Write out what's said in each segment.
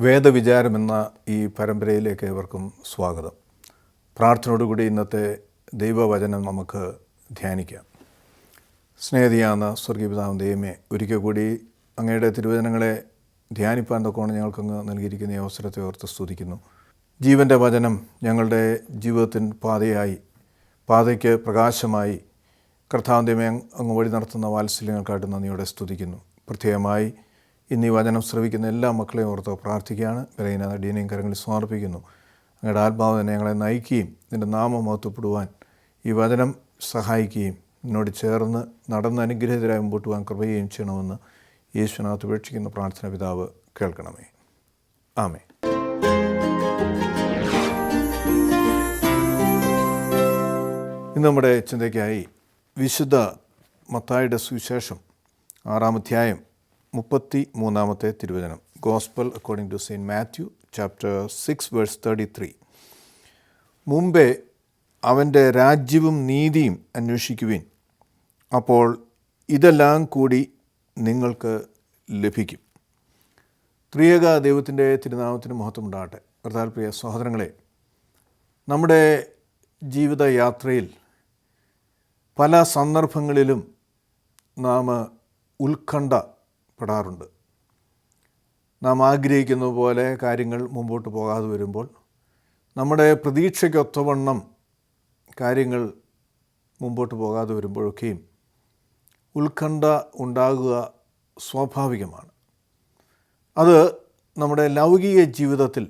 വേദവിചാരം എന്ന ഈ പരമ്പരയിലേക്ക് ഏവർക്കും സ്വാഗതം. പ്രാർത്ഥനയോടുകൂടി ഇന്നത്തെ ദൈവവചനം നമുക്ക് ധ്യാനിക്കാം. സ്നേഹിയാകുന്ന സ്വർഗീയപിതാവ് ദൈവമേ, ഒരിക്കൽ കൂടി അങ്ങയുടെ തിരുവചനങ്ങളെ ധ്യാനിപ്പാൻ തൊക്കെയാണ് ഞങ്ങൾക്കങ്ങ് നൽകിയിരിക്കുന്ന ഈ അവസരത്തെ ഓർത്ത് സ്തുതിക്കുന്നു. ജീവൻ്റെ വചനം ഞങ്ങളുടെ ജീവിതത്തിൻ പാതയ്ക്ക് പ്രകാശമായി കർത്താവ് ദൈവമേ അങ്ങ് വഴി നടത്തുന്ന വാത്സല്യങ്ങൾക്കായിട്ട് നന്ദിയോടെ സ്തുതിക്കുന്നു. പ്രത്യേകമായി ഇന്ന് ഈ വചനം ശ്രവിക്കുന്ന എല്ലാ മക്കളെയും ഓർത്ത് പ്രാർത്ഥിക്കുകയാണ്. വിലയിന അടിയനെയും കരങ്ങളിൽ സമർപ്പിക്കുന്നു. അങ്ങയുടെ ആത്മാവ് തന്നെ ഞങ്ങളെ നയിക്കുകയും നിൻ്റെ നാമം മഹത്വപ്പെടുവാൻ ഈ വചനം സഹായിക്കുകയും എന്നോട് ചേർന്ന് നടന്ന് അനുഗ്രഹീതരായി മുമ്പോട്ട് പോകാൻ കൃപയും ചെയ്യണമെന്ന് യേശുവിനകത്ത് ഉപേക്ഷിക്കുന്ന പ്രാർത്ഥന പിതാവ് കേൾക്കണമേ. ആമേൻ. ഇന്ന് നമ്മുടെ ചിന്തയ്ക്കായി വിശുദ്ധ മത്തായിയുടെ സുവിശേഷം 6-ാം അധ്യായം 33-ാമത്തെ തിരുവചനം, gospel according to saint Matthew chapter 6 verse 33. മുമ്പേ അവൻ്റെ രാജ്യവും നീതിയും അന്വേഷിക്കുവിൻ, അപ്പോൾ ഇതെല്ലാം കൂടി നിങ്ങൾക്ക് ലഭിക്കും. ത്രിയേക ദൈവത്തിൻ്റെ തിരുനാമത്തിന് മഹത്വം ഉണ്ടാകട്ടെ. കർത്താവിൽ പ്രിയ സഹോദരങ്ങളെ, നമ്മുടെ ജീവിതയാത്രയിൽ പല സന്ദർഭങ്ങളിലും നാം ഉത്കണ്ഠപ്പെടാറുണ്ട്. നാം ആഗ്രഹിക്കുന്നത് പോലെ കാര്യങ്ങൾ മുമ്പോട്ട് പോകാതെ വരുമ്പോൾ, നമ്മുടെ പ്രതീക്ഷയ്ക്കൊത്തവണ്ണം കാര്യങ്ങൾ മുമ്പോട്ട് പോകാതെ വരുമ്പോഴൊക്കെയും ഉത്കണ്ഠ ഉണ്ടാകുക സ്വാഭാവികമാണ്. അത് നമ്മുടെ ലൗകിക ജീവിതത്തിൽ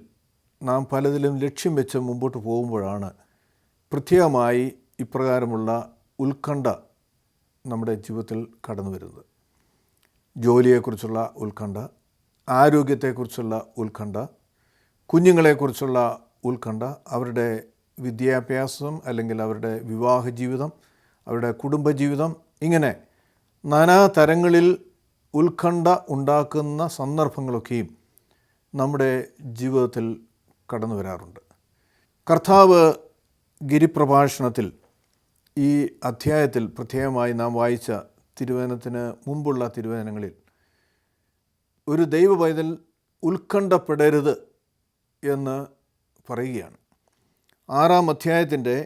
നാം പലതിലും ലക്ഷ്യം വെച്ച് മുമ്പോട്ട് പോകുമ്പോഴാണ് പ്രത്യേകമായി ഇപ്രകാരമുള്ള ഉത്കണ്ഠ നമ്മുടെ ജീവിതത്തിൽ കടന്നു വരുന്നത്. ജോലിയെക്കുറിച്ചുള്ള ഉത്കണ്ഠ, ആരോഗ്യത്തെക്കുറിച്ചുള്ള ഉത്കണ്ഠ, കുഞ്ഞുങ്ങളെക്കുറിച്ചുള്ള ഉത്കണ്ഠ, അവരുടെ വിദ്യാഭ്യാസം അല്ലെങ്കിൽ അവരുടെ വിവാഹ ജീവിതം, അവരുടെ കുടുംബജീവിതം, ഇങ്ങനെ നാനാ തരങ്ങളിൽ ഉത്കണ്ഠ ഉണ്ടാക്കുന്ന സന്ദർഭങ്ങളൊക്കെയും നമ്മുടെ ജീവിതത്തിൽ കടന്നു വരാറുണ്ട്. കർത്താവ് ഗിരിപ്രഭാഷണത്തിൽ ഈ അധ്യായത്തിൽ പ്രത്യേകമായി നാം വായിച്ച തിരുവചനത്തിന് മുമ്പുള്ള തിരുവചനങ്ങളിൽ ഒരു ദൈവ പൈതൽ ഉത്കണ്ഠപ്പെടരുത് എന്ന് പറയുകയാണ്. 6-ാം അധ്യായത്തിൻ്റെ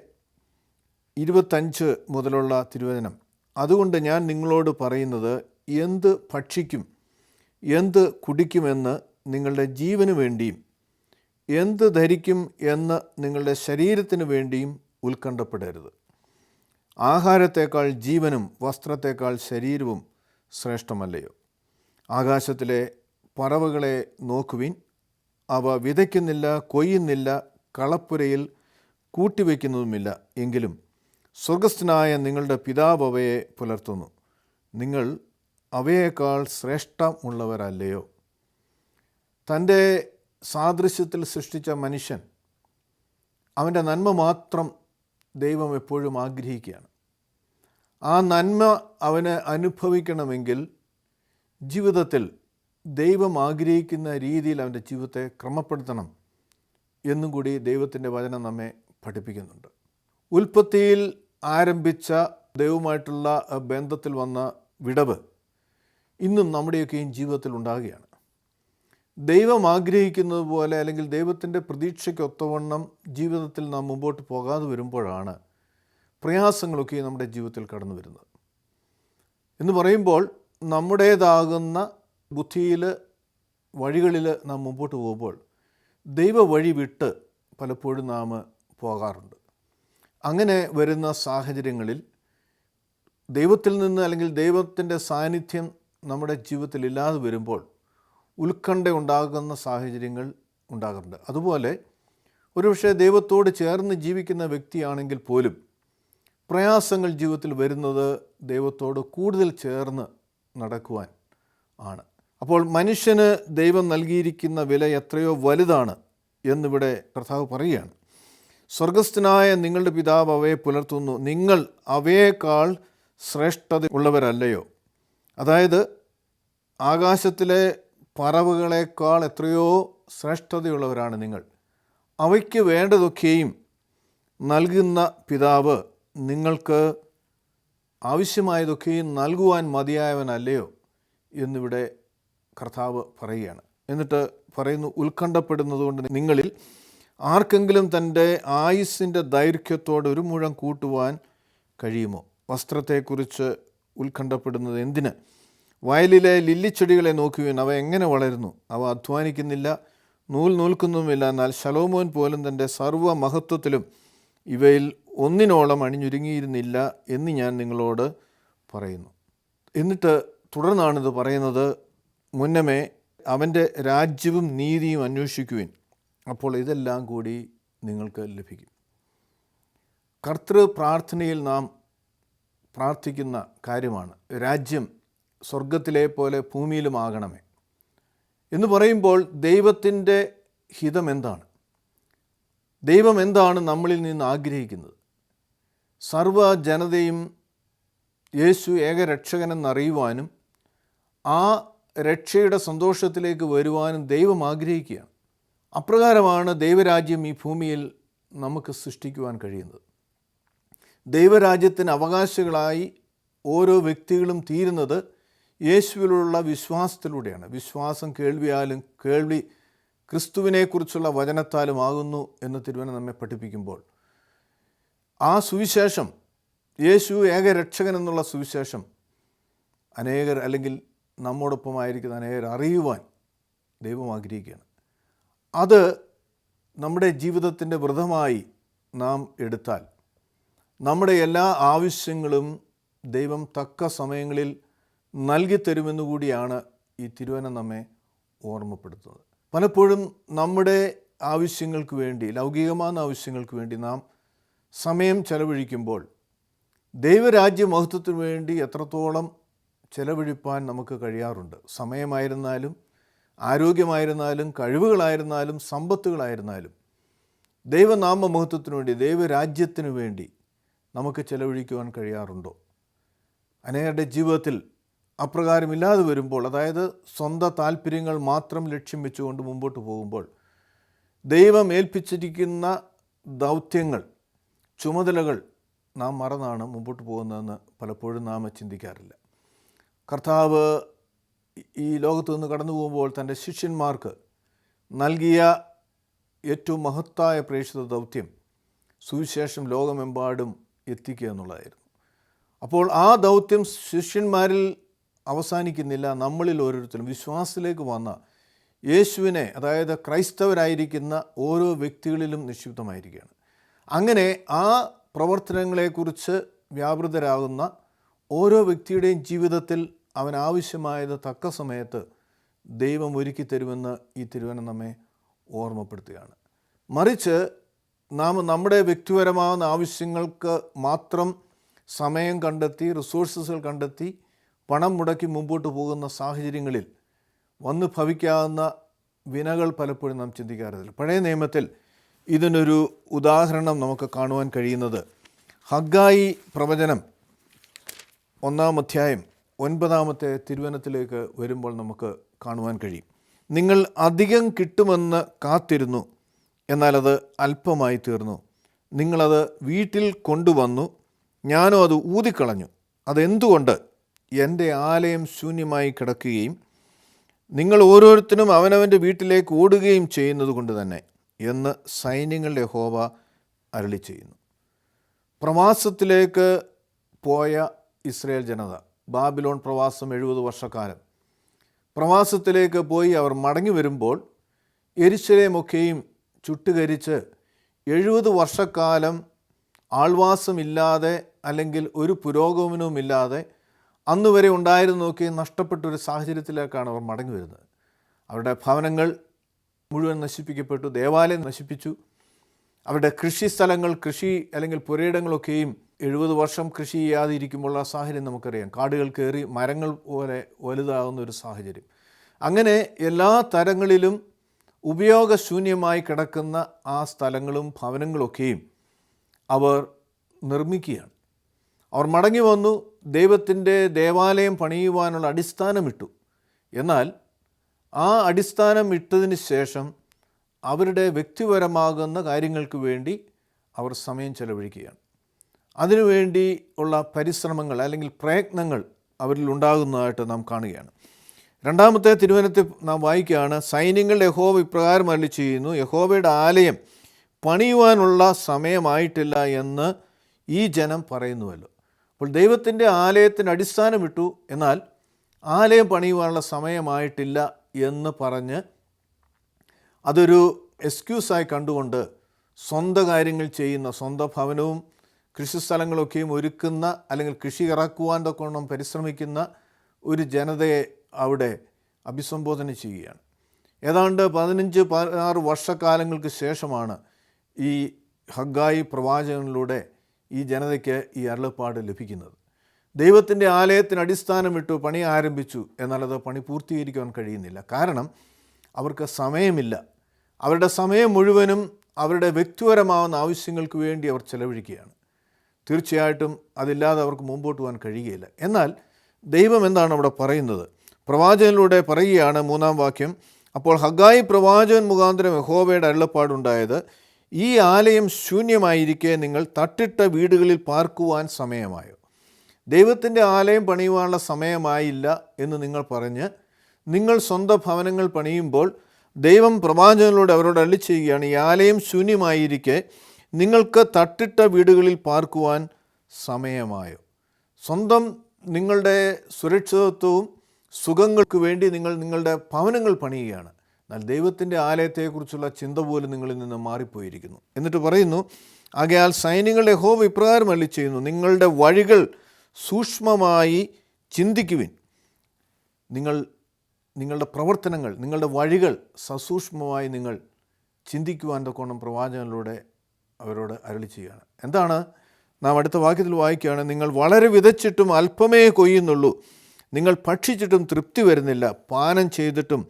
25 മുതലുള്ള തിരുവചനം, അതുകൊണ്ട് ഞാൻ നിങ്ങളോട് പറയുന്നത്, എന്ത് ഭക്ഷിക്കും എന്ത് കുടിക്കുമെന്ന് നിങ്ങളുടെ ജീവന് വേണ്ടിയും എന്ത് ധരിക്കും എന്ന് നിങ്ങളുടെ ശരീരത്തിന് വേണ്ടിയും ഉത്കണ്ഠപ്പെടരുത്. ആഹാരത്തേക്കാൾ ജീവനും വസ്ത്രത്തേക്കാൾ ശരീരവും ശ്രേഷ്ഠമല്ലയോ? ആകാശത്തിലെ പറവകളെ നോക്കുവിൻ, അവ വിതയ്ക്കുന്നില്ല, കൊയ്യുന്നില്ല, കളപ്പുരയിൽ കൂട്ടിവെക്കുന്നതുമില്ല. എങ്കിലും സ്വർഗസ്ഥനായ നിങ്ങളുടെ പിതാവ് അവയെ പുലർത്തുന്നു. നിങ്ങൾ അവയേക്കാൾ ശ്രേഷ്ഠമുള്ളവരല്ലയോ? തൻ്റെ സാദൃശ്യത്തിൽ സൃഷ്ടിച്ച മനുഷ്യൻ, അവൻ്റെ നന്മ മാത്രം ദൈവം എപ്പോഴും ആഗ്രഹിക്കുകയാണ്. ആ നന്മ അവന് അനുഭവിക്കണമെങ്കിൽ ജീവിതത്തിൽ ദൈവം ആഗ്രഹിക്കുന്ന രീതിയിൽ അവൻ്റെ ജീവിതത്തെ ക്രമപ്പെടുത്തണം എന്നും കൂടി ദൈവത്തിൻ്റെ വചനം നമ്മെ പഠിപ്പിക്കുന്നുണ്ട്. ഉൽപ്പത്തിയിൽ ആരംഭിച്ച ദൈവവുമായിട്ടുള്ള ബന്ധത്തിൽ വന്ന വിടവ് ഇന്നും നമ്മുടെയൊക്കെയും ജീവിതത്തിൽ ഉണ്ടാകുകയാണ്. ദൈവം ആഗ്രഹിക്കുന്നത് പോലെ അല്ലെങ്കിൽ ദൈവത്തിൻ്റെ പ്രതീക്ഷയ്ക്കൊത്തവണ്ണം ജീവിതത്തിൽ നാം മുമ്പോട്ട് പോകാതെ വരുമ്പോഴാണ് പ്രയാസങ്ങളൊക്കെ നമ്മുടെ ജീവിതത്തിൽ കടന്നു വരുന്നത്. എന്ന് പറയുമ്പോൾ നമ്മുടേതാകുന്ന ബുദ്ധിയിൽ വഴികളിൽ നാം മുമ്പോട്ട് പോകുമ്പോൾ ദൈവ വഴി വിട്ട് പലപ്പോഴും നാം പോകാറുണ്ട്. അങ്ങനെ വരുന്ന സാഹചര്യങ്ങളിൽ ദൈവത്തിൽ നിന്ന് അല്ലെങ്കിൽ ദൈവത്തിൻ്റെ സാന്നിധ്യം നമ്മുടെ ജീവിതത്തിൽ ഇല്ലാതെ വരുമ്പോൾ ഉത്കണ്ഠ ഉണ്ടാകുന്ന സാഹചര്യങ്ങൾ ഉണ്ടാകാറുണ്ട്. അതുപോലെ ഒരുപക്ഷെ ദൈവത്തോട് ചേർന്ന് ജീവിക്കുന്ന വ്യക്തിയാണെങ്കിൽ പോലും പ്രയാസങ്ങൾ ജീവിതത്തിൽ വരുന്നത് ദൈവത്തോട് കൂടുതൽ ചേർന്ന് നടക്കുവാൻ ആണ്. അപ്പോൾ മനുഷ്യന് ദൈവം നൽകിയിരിക്കുന്ന വില എത്രയോ വലുതാണ് എന്നിവിടെ കർത്താവ് പറയുകയാണ്. സ്വർഗസ്ഥനായ നിങ്ങളുടെ പിതാവ് അവയെ പുലർത്തുന്നു, നിങ്ങൾ അവയേക്കാൾ ശ്രേഷ്ഠത ഉള്ളവരല്ലയോ? അതായത് ആകാശത്തിലെ പറവുകളേക്കാൾ എത്രയോ ശ്രേഷ്ഠതയുള്ളവരാണ് നിങ്ങൾ. അവയ്ക്ക് വേണ്ടതൊക്കെയും നൽകുന്ന പിതാവ് നിങ്ങൾക്ക് ആവശ്യമായതൊക്കെയും നൽകുവാൻ മതിയായവനല്ലയോ എന്നിവിടെ കർത്താവ് പറയുകയാണ്. എന്നിട്ട് പറയുന്നു, ഉത്കണ്ഠപ്പെടുന്നതുകൊണ്ട് നിങ്ങളിൽ ആർക്കെങ്കിലും തൻ്റെ ആയുസ്സിൻ്റെ ദൈർഘ്യത്തോട് ഒരു മുഴം കൂട്ടുവാൻ കഴിയുമോ? വസ്ത്രത്തെക്കുറിച്ച് ഉത്കണ്ഠപ്പെടുന്നത് എന്തിന്? വയലിലെ ലില്ലിച്ചെടികളെ നോക്കുവിൻ, അവ എങ്ങനെ വളരുന്നു? അവ അധ്വാനിക്കുന്നില്ല, നൂൽ നൂൽക്കുന്നുമില്ല. എന്നാൽ ശലോമോൻ പോലും തൻ്റെ സർവ്വ മഹത്വത്തിലും ഇവയിൽ ഒന്നിനോളം അണിഞ്ഞൊരുങ്ങിയിരുന്നില്ല എന്ന് ഞാൻ നിങ്ങളോട് പറയുന്നു. എന്നിട്ട് തുടർന്നാണിത് പറയുന്നത്, മുന്നമേ അവൻ്റെ രാജ്യവും നീതിയും അന്വേഷിക്കുവിൻ, അപ്പോൾ ഇതെല്ലാം കൂടി നിങ്ങൾക്ക് ലഭിക്കും. കർത്തൃ പ്രാർത്ഥനയിൽ നാം പ്രാർത്ഥിക്കുന്ന കാര്യമാണ്, രാജ്യം സ്വർഗത്തിലെ പോലെ ഭൂമിയിലുമാകണമേ എന്ന് പറയുമ്പോൾ ദൈവത്തിൻ്റെ ഹിതം എന്താണ്? ദൈവം എന്താണ് നമ്മളിൽ നിന്ന് ആഗ്രഹിക്കുന്നത്? സർവ്വ ജനതയും യേശു ഏകരക്ഷകനെന്നറിയുവാനും ആ രക്ഷയുടെ സന്തോഷത്തിലേക്ക് വരുവാനും ദൈവം ആഗ്രഹിക്കുകയാണ്. അപ്രകാരമാണ് ദൈവരാജ്യം ഈ ഭൂമിയിൽ നമുക്ക് സൃഷ്ടിക്കുവാൻ കഴിയുന്നത്. ദൈവരാജ്യത്തിന് അവകാശികളായി ഓരോ വ്യക്തികളും തീരുന്നത് യേശുവിലുള്ള വിശ്വാസത്തിലൂടെയാണ്. വിശ്വാസം കേൾവിയാലും കേൾവി ക്രിസ്തുവിനെക്കുറിച്ചുള്ള വചനത്താലും ആകുന്നു എന്ന് തിരുവചനം നമ്മെ പഠിപ്പിക്കുമ്പോൾ ആ സുവിശേഷം, യേശു ഏകരക്ഷകൻ എന്നുള്ള സുവിശേഷം അനേകർ, അല്ലെങ്കിൽ നമ്മോടൊപ്പമായിരിക്കുന്ന അനേകർ അറിയുവാൻ ദൈവം ആഗ്രഹിക്കുകയാണ്. അത് നമ്മുടെ ജീവിതത്തിൻ്റെ വ്രതമായി നാം എടുത്താൽ നമ്മുടെ എല്ലാ ആവശ്യങ്ങളും ദൈവം തക്ക സമയങ്ങളിൽ നൽകിത്തരുമെന്ന് കൂടിയാണ് ഈ തിരുവചനം നമ്മെ ഓർമ്മപ്പെടുത്തുന്നത്. പലപ്പോഴും നമ്മുടെ ആവശ്യങ്ങൾക്ക് വേണ്ടി, ലൗകികമായ ആവശ്യങ്ങൾക്ക് വേണ്ടി നാം സമയം ചെലവഴിക്കുമ്പോൾ ദൈവരാജ്യ മഹത്വത്തിന് വേണ്ടി എത്രത്തോളം ചെലവഴിപ്പാൻ നമുക്ക് കഴിയാറുണ്ട്. സമയമായിരുന്നാലും ആരോഗ്യമായിരുന്നാലും കഴിവുകളായിരുന്നാലും സമ്പത്തുകളായിരുന്നാലും ദൈവനാമ മഹത്വത്തിനു വേണ്ടി, ദൈവരാജ്യത്തിനു വേണ്ടി നമുക്ക് ചെലവഴിക്കുവാൻ കഴിയാറുണ്ടോ? അനേകരുടെ ജീവിതത്തിൽ അപ്രകാരമില്ലാതെ വരുമ്പോൾ, അതായത് സ്വന്തം താല്പര്യങ്ങൾ മാത്രം ലക്ഷ്യം വെച്ചുകൊണ്ട് മുമ്പോട്ട് പോകുമ്പോൾ ദൈവം ഏൽപ്പിച്ചിരിക്കുന്ന ദൗത്യങ്ങൾ, ചുമതലകൾ നാം മറന്നാണ് മുമ്പോട്ട് പോകുന്നതെന്ന് പലപ്പോഴും നാം ചിന്തിക്കാറില്ല. കർത്താവ് ഈ ലോകത്തു നിന്ന് കടന്നു പോകുമ്പോൾ തൻ്റെ ശിഷ്യന്മാർക്ക് നൽകിയ ഏറ്റവും മഹത്തായ പ്രേക്ഷിത ദൗത്യം സുവിശേഷം ലോകമെമ്പാടും എത്തിക്കുക എന്നുള്ളതായിരുന്നു. അപ്പോൾ ആ ദൗത്യം ശിഷ്യന്മാരിൽ അവസാനിക്കുന്നില്ല, നമ്മളിൽ ഓരോരുത്തരും വിശ്വാസത്തിലേക്ക് വന്ന യേശുവിനെ, അതായത് ക്രൈസ്തവരായിരിക്കുന്ന ഓരോ വ്യക്തികളിലും നിക്ഷിപ്തമായിരിക്കുകയാണ്. അങ്ങനെ ആ പ്രവർത്തനങ്ങളെക്കുറിച്ച് വ്യാപൃതരാകുന്ന ഓരോ വ്യക്തിയുടെയും ജീവിതത്തിൽ അവൻ ആവശ്യമായത് തക്ക സമയത്ത് ദൈവം ഒരുക്കി തരുമെന്ന് ഈ തിരുവചനം നമ്മെ ഓർമ്മപ്പെടുത്തുകയാണ്. മറിച്ച് നാം നമ്മുടെ വ്യക്തിപരമാകുന്ന ആവശ്യങ്ങൾക്ക് മാത്രം സമയം കണ്ടെത്തി, റിസോഴ്സസുകൾ കണ്ടെത്തി, പണം മുടക്കി മുമ്പോട്ട് പോകുന്ന സാഹചര്യങ്ങളിൽ വന്ന് ഭവിക്കാവുന്ന വിനകൾ പലപ്പോഴും നാം ചിന്തിക്കാറില്ല. പഴയ നിയമത്തിൽ ഇതിനൊരു ഉദാഹരണം നമുക്ക് കാണുവാൻ കഴിയുന്നത് ഹഗ്ഗായി പ്രവചനം 1-ാം അധ്യായം 9-ാമത്തെ തിരുവചനത്തിലേക്ക് വരുമ്പോൾ നമുക്ക് കാണുവാൻ കഴിയും. നിങ്ങൾ അധികം കിട്ടുമെന്ന് കാത്തിരുന്നു, എന്നാൽ അത് അല്പമായി തീർന്നു. നിങ്ങളത് വീട്ടിൽ കൊണ്ടുവന്നു, ഞാനോ അത് ഊതിക്കളഞ്ഞു. അതെന്തുകൊണ്ട്? എൻ്റെ ആലയം ശൂന്യമായി കിടക്കുകയും നിങ്ങൾ ഓരോരുത്തരും അവനവൻ്റെ വീട്ടിലേക്ക് ഓടുകയും ചെയ്യുന്നത് കൊണ്ട് തന്നെ എന്ന് സൈന്യങ്ങളുടെ യഹോവ അരുളി ചെയ്യുന്നു. പ്രവാസത്തിലേക്ക് പോയ ഇസ്രായേൽ ജനത, ബാബിലോൺ പ്രവാസം 70 വർഷക്കാലം പ്രവാസത്തിലേക്ക് പോയി അവർ മടങ്ങി വരുമ്പോൾ യെരൂശലേമൊക്കെയും ചുട്ടുകരിച്ച് 70 വർഷക്കാലം ആൾവാസമില്ലാതെ, അല്ലെങ്കിൽ ഒരു പുരോഗമനവുമില്ലാതെ അന്ന് വരെ ഉണ്ടായിരുന്നൊക്കെ നഷ്ടപ്പെട്ടൊരു സാഹചര്യത്തിലേക്കാണ് അവർ മടങ്ങി വരുന്നത്. അവരുടെ ഭവനങ്ങൾ മുഴുവൻ നശിപ്പിക്കപ്പെട്ടു, ദേവാലയം നശിപ്പിച്ചു, അവരുടെ കൃഷി സ്ഥലങ്ങൾ, കൃഷി അല്ലെങ്കിൽ പുരയിടങ്ങളൊക്കെയും 70 വർഷം കൃഷി ചെയ്യാതെ ഇരിക്കുമ്പോൾ ആ സാഹചര്യം നമുക്കറിയാം. കാടുകൾ കയറി മരങ്ങൾ പോലെ വലുതാകുന്ന ഒരു സാഹചര്യം. അങ്ങനെ എല്ലാ തരങ്ങളിലും ഉപയോഗശൂന്യമായി കിടക്കുന്ന ആ സ്ഥലങ്ങളും ഭവനങ്ങളൊക്കെയും അവർ നിർമ്മിക്കുകയാണ്. അവർ മടങ്ങി വന്നു, ദൈവത്തിൻ്റെ ദേവാലയം പണിയുവാനുള്ള അടിസ്ഥാനമിട്ടു. എന്നാൽ ആ അടിസ്ഥാനം ഇട്ടതിന് ശേഷം അവരുടെ വ്യക്തിപരമാകുന്ന കാര്യങ്ങൾക്ക് വേണ്ടി അവർ സമയം ചെലവഴിക്കുകയാണ്. അതിനുവേണ്ടി ഉള്ള പരിശ്രമങ്ങൾ അല്ലെങ്കിൽ പ്രയത്നങ്ങൾ അവരിൽ ഉണ്ടാകുന്നതായിട്ട് നാം കാണുകയാണ്. രണ്ടാമത്തെ തിരുവചനത്തിൽ നാം വായിക്കുകയാണ്, സൈന്യങ്ങളുടെ യഹോവ ഇപ്രകാരം അരുളിച്ചെയ്യുന്നു, യഹോവയുടെ ആലയം പണിയുവാനുള്ള സമയമായിട്ടില്ല എന്ന് ഈ ജനം പറയുന്നുവല്ലോ. അപ്പോൾ ദൈവത്തിൻ്റെ ആലയത്തിന് അടിസ്ഥാനം ഇട്ടു, എന്നാൽ ആലയം പണിയുവാനുള്ള സമയമായിട്ടില്ല എന്ന് പറഞ്ഞ് അതൊരു എക്സ്ക്യൂസായി കണ്ടുകൊണ്ട് സ്വന്തം കാര്യങ്ങൾ ചെയ്യുന്ന, സ്വന്തം ഭവനവും കൃഷിസ്ഥലങ്ങളൊക്കെയും ഒരുക്കുന്ന, അല്ലെങ്കിൽ കൃഷി ഇറക്കുവാൻ തൊക്കെ പരിശ്രമിക്കുന്ന ഒരു ജനതയെ അവിടെ അഭിസംബോധന ചെയ്യുകയാണ്. ഏതാണ്ട് 15-16 വർഷക്കാലങ്ങൾക്ക് ശേഷമാണ് ഈ ഹഗ്ഗായി പ്രവാചകനിലൂടെ ഈ ജനതയ്ക്ക് ഈ അരുളപ്പാട് ലഭിക്കുന്നത്. ദൈവത്തിൻ്റെ ആലയത്തിന് അടിസ്ഥാനമിട്ടു പണി ആരംഭിച്ചു, എന്നാൽ അത് പണി പൂർത്തീകരിക്കാൻ കഴിയുന്നില്ല. കാരണം അവർക്ക് സമയമില്ല. അവരുടെ സമയം മുഴുവനും അവരുടെ വ്യക്തിപരമാവുന്ന ആവശ്യങ്ങൾക്ക് വേണ്ടി അവർ ചെലവഴിക്കുകയാണ്. തീർച്ചയായിട്ടും അതില്ലാതെ അവർക്ക് മുമ്പോട്ട് പോകാൻ കഴിയുകയില്ല. എന്നാൽ ദൈവം എന്താണ് അവിടെ പറയുന്നത്? പ്രവാചകനിലൂടെ പറയുകയാണ്, 3-ാം വാക്യം, അപ്പോൾ ഹഗ്ഗായി പ്രവാചകൻ മുഖാന്തരം യഹോവയുടെ അരുളപ്പാടുണ്ടായത്, ഈ ആലയം ശൂന്യമായിരിക്കെ നിങ്ങൾ തട്ടിട്ട വീടുകളിൽ പാർക്കുവാൻ സമയമായോ? ദൈവത്തിൻ്റെ ആലയം പണിയുവാനുള്ള സമയമായില്ല എന്ന് നിങ്ങൾ പറഞ്ഞ് നിങ്ങൾ സ്വന്തം ഭവനങ്ങൾ പണിയുമ്പോൾ ദൈവം പ്രവാചകനിലൂടെ അവരോട് അരുളിച്ചെയ്യുകയാണ്, ഈ ആലയം ശൂന്യമായിരിക്കെ നിങ്ങൾക്ക് തട്ടിട്ട വീടുകളിൽ പാർക്കുവാൻ സമയമായോ? സ്വന്തം നിങ്ങളുടെ സുരക്ഷിതത്വവും സുഖങ്ങൾക്ക് വേണ്ടി നിങ്ങൾ നിങ്ങളുടെ ഭവനങ്ങൾ പണിയുകയാണ്. എന്നാൽ ദൈവത്തിൻ്റെ ആലയത്തെക്കുറിച്ചുള്ള ചിന്ത പോലും നിങ്ങളിൽ നിന്ന് മാറിപ്പോയിരിക്കുന്നു. എന്നിട്ട് പറയുന്നു, ആകയാൽ സൈന്യങ്ങളുടെ യഹോവ ഇപ്രകാരം അരുളിച്ചെയ്യുന്നു, നിങ്ങളുടെ വഴികൾ സൂക്ഷ്മമായി ചിന്തിക്കുവിൻ. നിങ്ങളുടെ പ്രവർത്തനങ്ങൾ, നിങ്ങളുടെ വഴികൾ സസൂക്ഷ്മമായി നിങ്ങൾ ചിന്തിക്കുവാൻ തൊക്കെ പ്രവാചകനിലൂടെ അവരോട് അരുളി ചെയ്യുകയാണ്. എന്താണ്? നാം അടുത്ത വാക്യത്തിൽ വായിക്കുകയാണ്, നിങ്ങൾ വളരെ വിതച്ചിട്ടും അല്പമേ കൊയ്യുന്നുള്ളൂ, നിങ്ങൾ ഭക്ഷിച്ചിട്ടും തൃപ്തി വരുന്നില്ല, പാനം ചെയ്തിട്ടും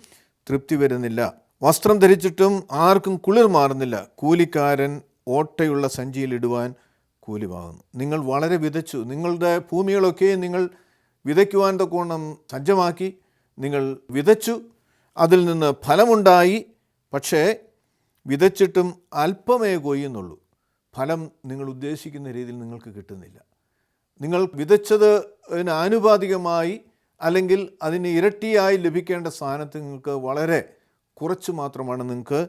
തൃപ്തി വരുന്നില്ല, വസ്ത്രം ധരിച്ചിട്ടും ആർക്കും കുളിർ മാറുന്നില്ല, കൂലിക്കാരൻ ഓട്ടയുള്ള സഞ്ചിയിൽ ഇടുവാൻ കൂലി വാങ്ങുന്നു. നിങ്ങൾ വളരെ വിതച്ചു, നിങ്ങളുടെ ഭൂമികളൊക്കെ നിങ്ങൾ വിതയ്ക്കുവാൻ തൊക്കെ സജ്ജമാക്കി, നിങ്ങൾ വിതച്ചു, അതിൽ നിന്ന് ഫലമുണ്ടായി, പക്ഷേ വിതച്ചിട്ടും അല്പമേ കൊയ്യുന്നുള്ളൂ, ഫലം നിങ്ങൾ ഉദ്ദേശിക്കുന്ന രീതിയിൽ നിങ്ങൾക്ക് കിട്ടുന്നില്ല. നിങ്ങൾ വിതച്ചതിന് ആനുപാതികമായി അല്ലെങ്കിൽ അതിന് ഇരട്ടിയായി ലഭിക്കേണ്ട സ്ഥാനത്ത് നിങ്ങൾക്ക് വളരെ കുറച്ച് മാത്രമാണ് നിങ്ങൾക്ക്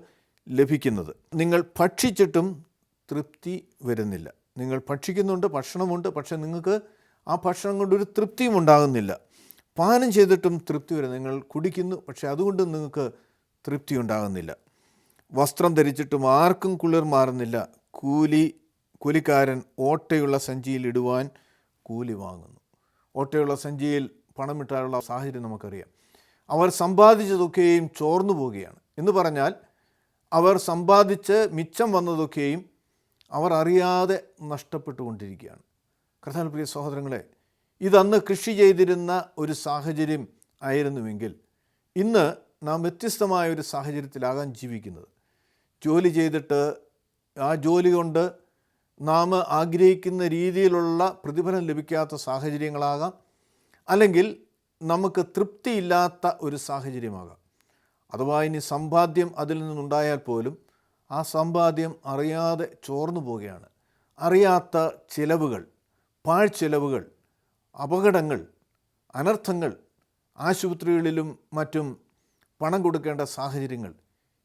ലഭിക്കുന്നത്. നിങ്ങൾ ഭക്ഷിച്ചിട്ടും തൃപ്തി വരുന്നില്ല. നിങ്ങൾ ഭക്ഷിക്കുന്നുണ്ട്, ഭക്ഷണമുണ്ട്, പക്ഷേ നിങ്ങൾക്ക് ആ ഭക്ഷണം കൊണ്ടൊരു തൃപ്തിയും ഉണ്ടാകുന്നില്ല. പാനം ചെയ്തിട്ടും തൃപ്തി വരുന്നില്ല. നിങ്ങൾ കുടിക്കുന്നു, പക്ഷേ അതുകൊണ്ട് നിങ്ങൾക്ക് തൃപ്തി ഉണ്ടാകുന്നില്ല. വസ്ത്രം ധരിച്ചിട്ടും ആർക്കും കുളിർ മാറുന്നില്ല, കൂലിക്കാരൻ ഓട്ടയുള്ള സഞ്ചിയിൽ ഇടുവാൻ കൂലി വാങ്ങുന്നു. ഓട്ടയുള്ള സഞ്ചിയിൽ പണമിട്ടാനുള്ള സാഹചര്യം നമുക്കറിയാം. അവർ സമ്പാദിച്ചതൊക്കെയും ചോർന്നു പോവുകയാണ് എന്ന് പറഞ്ഞാൽ, അവർ സമ്പാദിച്ച് മിച്ചം വന്നതൊക്കെയും അവർ അറിയാതെ നഷ്ടപ്പെട്ടുകൊണ്ടിരിക്കുകയാണ്. കർത്താവിൽ പ്രിയ സഹോദരങ്ങളെ, ഇതന്ന് കൃഷി ചെയ്തിരുന്ന ഒരു സാഹചര്യം ആയിരുന്നുവെങ്കിൽ ഇന്ന് നാം വ്യത്യസ്തമായ ഒരു സാഹചര്യത്തിലാകാൻ ജീവിക്കുന്നത്. ജോലി ചെയ്തിട്ട് ആ ജോലി കൊണ്ട് നാം ആഗ്രഹിക്കുന്ന രീതിയിലുള്ള പ്രതിഫലം ലഭിക്കാത്ത സാഹചര്യങ്ങളാകാം, അല്ലെങ്കിൽ നമുക്ക് തൃപ്തിയില്ലാത്ത ഒരു സാഹചര്യമാകാം. അഥവാ ഇനി സമ്പാദ്യം അതിൽ നിന്നുണ്ടായാൽ പോലും ആ സമ്പാദ്യം അറിയാതെ ചോർന്നു പോവുകയാണ്. അറിയാത്ത ചിലവുകൾ, പാഴ്ചിലവുകൾ, അപകടങ്ങൾ, അനർത്ഥങ്ങൾ, ആശുപത്രികളിലും മറ്റും പണം കൊടുക്കേണ്ട സാഹചര്യങ്ങൾ,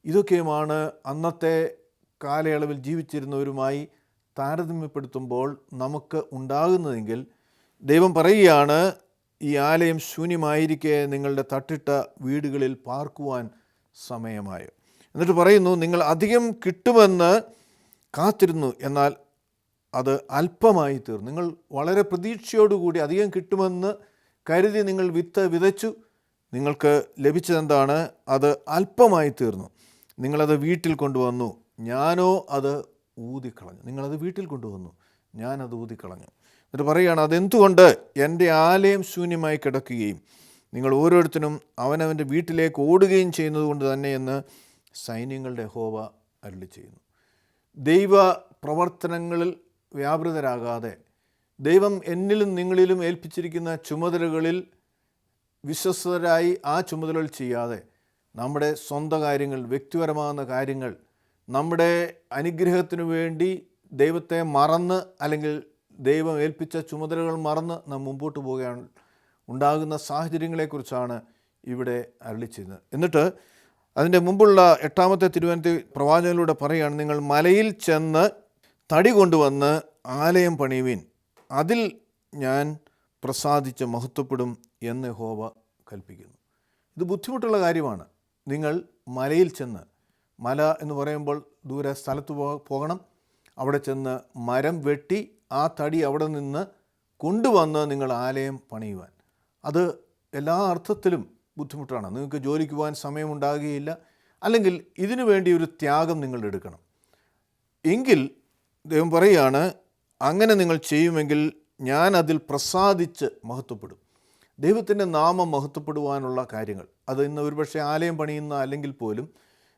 ഇതൊക്കെയുമാണ് അന്നത്തെ കാലയളവിൽ ജീവിച്ചിരുന്നവരുമായി താരതമ്യപ്പെടുത്തുമ്പോൾ നമുക്ക് ഉണ്ടാകുന്നതെങ്കിൽ ദൈവം പറയുകയാണ്, ഈ ആലയം ശൂന്യമായിരിക്കെ നിങ്ങളുടെ തട്ടിട്ട വീടുകളിൽ പാർക്കുവാൻ സമയമായോ. എന്നിട്ട് പറയുന്നു, നിങ്ങൾ അധികം കിട്ടുമെന്ന് കാത്തിരുന്നു, എന്നാൽ അത് അല്പമായി തീർന്നു. നിങ്ങൾ വളരെ പ്രതീക്ഷയോടുകൂടി അധികം കിട്ടുമെന്ന് കരുതി നിങ്ങൾ വിത്ത് വിതച്ചു, നിങ്ങൾക്ക് ലഭിച്ചതെന്താണ്? അത് അല്പമായി തീർന്നു. നിങ്ങളത് വീട്ടിൽ കൊണ്ടുവന്നു, ഞാനോ അത് ഊതിക്കളഞ്ഞു. നിങ്ങളത് വീട്ടിൽ കൊണ്ടുവന്നു, ഞാനത് ഊതിക്കളഞ്ഞു. എന്നിട്ട് പറയുകയാണ്, അതെന്തുകൊണ്ട് എൻ്റെ ആലയം ശൂന്യമായി കിടക്കുകയും നിങ്ങൾ ഓരോരുത്തരും അവനവൻ്റെ വീട്ടിലേക്ക് ഓടുകയും ചെയ്യുന്നത് കൊണ്ട് തന്നെ എന്ന് സൈന്യങ്ങളുടെ യഹോവ അരുളി ചെയ്യുന്നു. ദൈവ പ്രവർത്തനങ്ങളിൽ വ്യാപൃതരാകാതെ, ദൈവം എന്നിലും നിങ്ങളിലും ഏൽപ്പിച്ചിരിക്കുന്ന ചുമതലകളിൽ വിശ്വസ്തരായി ആ ചുമതലകൾ ചെയ്യാതെ നമ്മുടെ സ്വന്തം കാര്യങ്ങൾ, വ്യക്തിപരമാകുന്ന കാര്യങ്ങൾ, നമ്മുടെ അനുഗ്രഹത്തിനു വേണ്ടി ദൈവത്തെ മറന്ന്, അല്ലെങ്കിൽ ദൈവം ഏൽപ്പിച്ച ചുമതലകൾ മറന്ന് നാം മുമ്പോട്ട് പോവുകയാണ്. ഉണ്ടാകുന്ന സാഹചര്യങ്ങളെക്കുറിച്ചാണ് ഇവിടെ അരുളിച്ചെയ്യുന്നത്. എന്നിട്ട് അതിൻ്റെ മുമ്പുള്ള 8-ാമത്തെ തിരുവചനത്തിൽ പ്രവാചകനിലൂടെ പറയുകയാണ്, നിങ്ങൾ മലയിൽ ചെന്ന് തടി കൊണ്ടുവന്ന് ആലയം പണിയുവിൻ, അതിൽ ഞാൻ പ്രസാദിച്ച് മഹത്വപ്പെടും എന്ന് യഹോവ കൽപ്പിക്കുന്നു. ഇത് ബുദ്ധിമുട്ടുള്ള കാര്യമാണ്. നിങ്ങൾ മലയിൽ ചെന്ന്, മല എന്ന് പറയുമ്പോൾ ദൂരെ സ്ഥലത്ത് പോകണം, അവിടെ ചെന്ന് മരം വെട്ടി ആ തടി അവിടെ നിന്ന് കൊണ്ടുവന്ന് നിങ്ങൾ ആലയം പണിയുവാൻ. അത് എല്ലാ അർത്ഥത്തിലും ബുദ്ധിമുട്ടാണ്. നിങ്ങൾക്ക് ജോലിക്ക് പോകാൻ സമയമുണ്ടാകുകയില്ല. അല്ലെങ്കിൽ ഇതിനു വേണ്ടി ഒരു ത്യാഗം നിങ്ങൾ എടുക്കണം. എങ്കിൽ ദൈവം പറയുകയാണ്, അങ്ങനെ നിങ്ങൾ ചെയ്യുമെങ്കിൽ ഞാൻ അതിൽ പ്രസാദിച്ച് മഹത്വപ്പെടും. ദൈവത്തിൻ്റെ നാമം മഹത്വപ്പെടുവാനുള്ള കാര്യങ്ങൾ, അത് ഇന്ന് ഒരുപക്ഷെ ആലയം പണിയുന്ന അല്ലെങ്കിൽ പോലും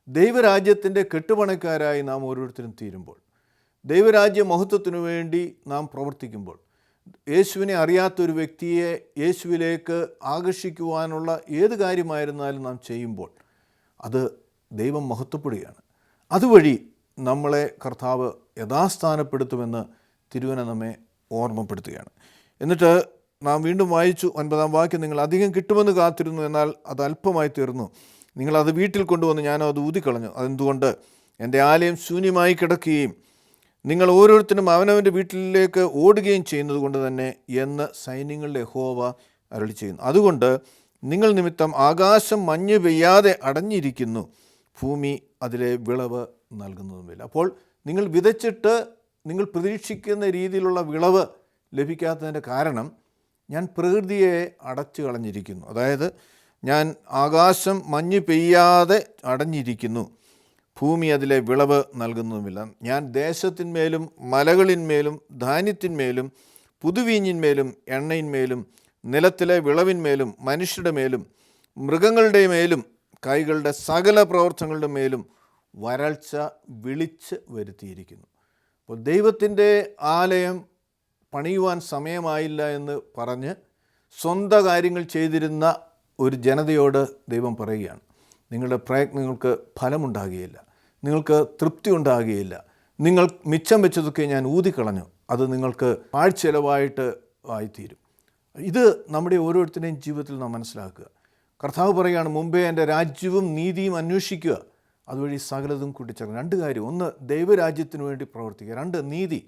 ദൈവരാജ്യത്തിൻ്റെ കെട്ടുപണക്കാരായി നാം ഓരോരുത്തരും തീരുമ്പോൾ, ദൈവരാജ്യ മഹത്വത്തിനു വേണ്ടി നാം പ്രവർത്തിക്കുമ്പോൾ, യേശുവിനെ അറിയാത്തൊരു വ്യക്തിയെ യേശുവിലേക്ക് ആകർഷിക്കുവാനുള്ള ഏത് കാര്യമായിരുന്നാലും നാം ചെയ്യുമ്പോൾ അത് ദൈവം മഹത്വപ്പെടുകയാണ്. അതുവഴി നമ്മളെ കർത്താവ് യഥാസ്ഥാനപ്പെടുത്തുമെന്ന് തിരുവചനം നമ്മെ ഓർമ്മപ്പെടുത്തുകയാണ്. എന്നിട്ട് നാം വീണ്ടും വായിച്ചു 9-ാം വാക്യം, നിങ്ങൾ അധികം കിട്ടുമെന്ന് കാത്തിരുന്നു, എന്നാൽ അത് അല്പമായി തീർന്നു. നിങ്ങളത് വീട്ടിൽ കൊണ്ടുവന്ന് ഞാനോ അത് ഊതിക്കളഞ്ഞു. അതെന്തുകൊണ്ട്? എൻ്റെ ആലയം ശൂന്യമായി കിടക്കുകയും നിങ്ങൾ ഓരോരുത്തരും അവനവൻ്റെ വീട്ടിലേക്ക് ഓടുകയും ചെയ്യുന്നത് കൊണ്ട് തന്നെ എന്ന് സൈന്യങ്ങളുടെ യഹോവ അരുളി ചെയ്യുന്നു. അതുകൊണ്ട് നിങ്ങൾ നിമിത്തം ആകാശം മഞ്ഞ് പെയ്യാതെ അടഞ്ഞിരിക്കുന്നു, ഭൂമി അതിലെ വിളവ് നൽകുന്നതുമില്ല. അപ്പോൾ നിങ്ങൾ വിതച്ചിട്ട് നിങ്ങൾ പ്രതീക്ഷിക്കുന്ന രീതിയിലുള്ള വിളവ് ലഭിക്കാത്തതിൻ്റെ കാരണം, ഞാൻ പ്രകൃതിയെ അടച്ചു കളഞ്ഞിരിക്കുന്നു. അതായത് ഞാൻ ആകാശം മഞ്ഞ് പെയ്യാതെ അടഞ്ഞിരിക്കുന്നു, ഭൂമി അതിലെ വിളവ് നൽകുന്നതുമില്ല. ഞാൻ ദേശത്തിന്മേലും മലകളിന്മേലും ധാന്യത്തിന്മേലും പുതുവീഞ്ഞിന്മേലും എണ്ണയിന്മേലും നിലത്തിലെ വിളവിന്മേലും മനുഷ്യരുടെ മേലും മൃഗങ്ങളുടെ മേലും കൈകളുടെ സകല പ്രവർത്തനങ്ങളുടെ മേലും വരൾച്ച വിളിച്ച് വരുത്തിയിരിക്കുന്നു. അപ്പോൾ ദൈവത്തിൻ്റെ ആലയം പണിയുവാൻ സമയമായില്ല എന്ന് പറഞ്ഞ് സ്വന്തം കാര്യങ്ങൾ ചെയ്തിരുന്ന ഒരു ജനതയോട് ദൈവം പറയുകയാണ്, നിങ്ങളുടെ പ്രയത്നങ്ങൾക്ക് ഫലമുണ്ടാകുകയില്ല, നിങ്ങൾക്ക് തൃപ്തി ഉണ്ടാകുകയില്ല, നിങ്ങൾ മിച്ചം വെച്ചതൊക്കെ ഞാൻ ഊതിക്കളഞ്ഞു, അത് നിങ്ങൾക്ക് പാഴ്ചെലവായിട്ട് ആയിത്തീരും. ഇത് നമ്മുടെ ഓരോരുത്തരുടെയും ജീവിതത്തിൽ നാം മനസ്സിലാക്കുക. കർത്താവ് പറയുകയാണ്, മുമ്പേ എൻ്റെ രാജ്യവും നീതിയും അന്വേഷിക്കുക, അതുവഴി സകലതും കൂട്ടിച്ചേർക്കുക. 2 കാര്യം: 1 ദൈവരാജ്യത്തിന് വേണ്ടി പ്രവർത്തിക്കുക, 2 നീതി.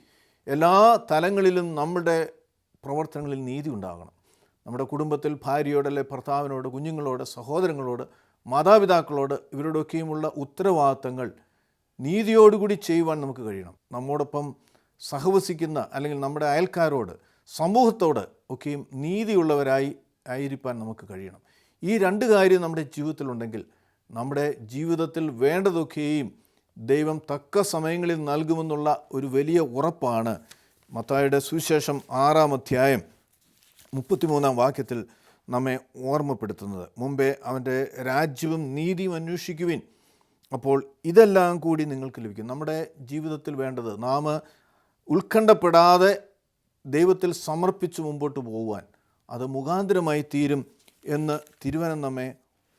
എല്ലാ തലങ്ങളിലും നമ്മുടെ പ്രവർത്തനങ്ങളിൽ നീതി ഉണ്ടാകണം. നമ്മുടെ കുടുംബത്തിൽ ഭാര്യയോട്, അല്ലെ ഭർത്താവിനോട്, കുഞ്ഞുങ്ങളോട്, സഹോദരങ്ങളോട്, മാതാപിതാക്കളോട്, ഇവരോടൊക്കെയുമുള്ള ഉത്തരവാദിത്തങ്ങൾ നീതിയോടുകൂടി ചെയ്യുവാൻ നമുക്ക് കഴിയണം. നമ്മോടൊപ്പം സഹവസിക്കുന്ന അല്ലെങ്കിൽ നമ്മുടെ അയൽക്കാരോട്, സമൂഹത്തോട് ഒക്കെയും നീതിയുള്ളവരായി ആയിരിക്കാൻ നമുക്ക് കഴിയണം. ഈ 2 കാര്യം നമ്മുടെ ജീവിതത്തിലുണ്ടെങ്കിൽ നമ്മുടെ ജീവിതത്തിൽ വേണ്ടതൊക്കെയും ദൈവം തക്ക സമയങ്ങളിൽ നൽകുമെന്നുള്ള ഒരു വലിയ ഉറപ്പാണ് മത്തായിയുടെ സുവിശേഷം 6-ാം അധ്യായം 33-ാം വാക്യത്തിൽ നമ്മെ ഓർമ്മപ്പെടുത്തുന്നത്. മുമ്പേ അവൻ്റെ രാജ്യവും നീതിയും അന്വേഷിക്കുവിൻ, അപ്പോൾ ഇതെല്ലാം കൂടി നിങ്ങൾക്ക് ലഭിക്കും. നമ്മുടെ ജീവിതത്തിൽ വേണ്ടത് നാം ഉത്കണ്ഠപ്പെടാതെ ദൈവത്തിൽ സമർപ്പിച്ച് മുമ്പോട്ട് പോകുവാൻ അത് മുഖാന്തരമായി തീരും എന്ന് തിരുവചനം നമ്മെ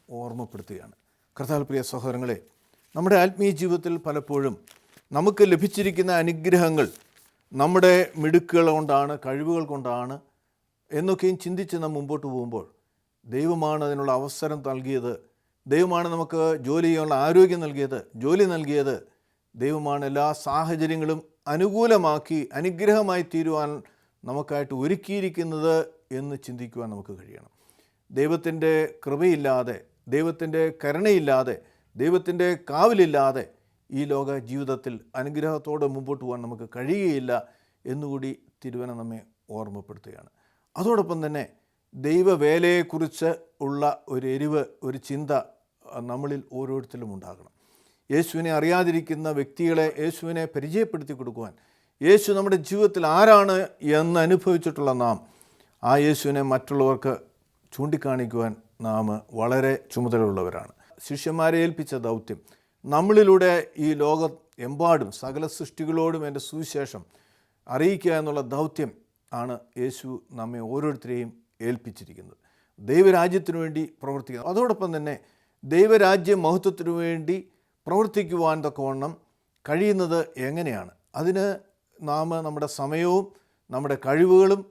ഓർമ്മപ്പെടുത്തുകയാണ്. കർത്താവിൽ പ്രിയ സഹോദരങ്ങളെ, നമ്മുടെ ആത്മീയ ജീവിതത്തിൽ പലപ്പോഴും നമുക്ക് ലഭിച്ചിരിക്കുന്ന അനുഗ്രഹങ്ങൾ നമ്മുടെ മിടുക്കുകൾ കൊണ്ടാണ്, കഴിവുകൾ കൊണ്ടാണ് എന്നൊക്കെയും ചിന്തിച്ച് നാം മുമ്പോട്ട് പോകുമ്പോൾ, ദൈവമാണ് അതിനുള്ള അവസരം നൽകിയത്, ദൈവമാണ് നമുക്ക് ജോലി ചെയ്യാനുള്ള ആരോഗ്യം നൽകിയത്, ജോലി നൽകിയത്, ദൈവമാണ് എല്ലാ സാഹചര്യങ്ങളും അനുകൂലമാക്കി അനുഗ്രഹമായി തീരുവാൻ നമുക്കായിട്ട് ഒരുക്കിയിരിക്കുന്നത് എന്ന് ചിന്തിക്കുവാൻ നമുക്ക് കഴിയണം. ദൈവത്തിൻ്റെ കൃപയില്ലാതെ, ദൈവത്തിൻ്റെ കരുണയില്ലാതെ, ദൈവത്തിൻ്റെ കാവലില്ലാതെ ഈ ലോക ജീവിതത്തിൽ അനുഗ്രഹത്തോടെ മുമ്പോട്ട് പോകാൻ നമുക്ക് കഴിയുകയില്ല എന്നുകൂടി തിരുവചനം നമ്മെ ഓർമ്മപ്പെടുത്തുകയാണ്. അതോടൊപ്പം തന്നെ ദൈവവേലയെക്കുറിച്ച് ഉള്ള ഒരു എരിവ്, ഒരു ചിന്ത നമ്മളിൽ ഓരോരുത്തരും ഉണ്ടാകണം. യേശുവിനെ അറിയാതിരിക്കുന്ന വ്യക്തികളെ യേശുവിനെ പരിചയപ്പെടുത്തി കൊടുക്കുവാൻ, യേശു നമ്മുടെ ജീവിതത്തിൽ ആരാണ് എന്ന് അനുഭവിച്ചിട്ടുള്ള നാം ആ യേശുവിനെ മറ്റുള്ളവർക്ക് ചൂണ്ടിക്കാണിക്കുവാൻ നാം വളരെ ചുമതലയുള്ളവരാണ്. ശിഷ്യന്മാരെ ഏൽപ്പിച്ച ദൗത്യം, നമ്മളിലൂടെ ഈ ലോകം എമ്പാടും സകല സൃഷ്ടികളോടും എൻ്റെ സുവിശേഷം അറിയിക്കുക എന്നുള്ള ദൗത്യം ആണ് യേശു നമ്മെ ഓരോരുത്തരെയും ഏൽപ്പിച്ചിരിക്കുന്നത്. ദൈവരാജ്യത്തിനു വേണ്ടി പ്രവർത്തിക്കുക, അതോടൊപ്പം തന്നെ ദൈവരാജ്യ മഹത്വത്തിനു വേണ്ടി പ്രവർത്തിക്കുവാൻ തക്കവണ്ണം കഴിയുന്നത് എങ്ങനെയാണ്? അതിന് നാം നമ്മുടെ സമയവും നമ്മുടെ കഴിവുകളും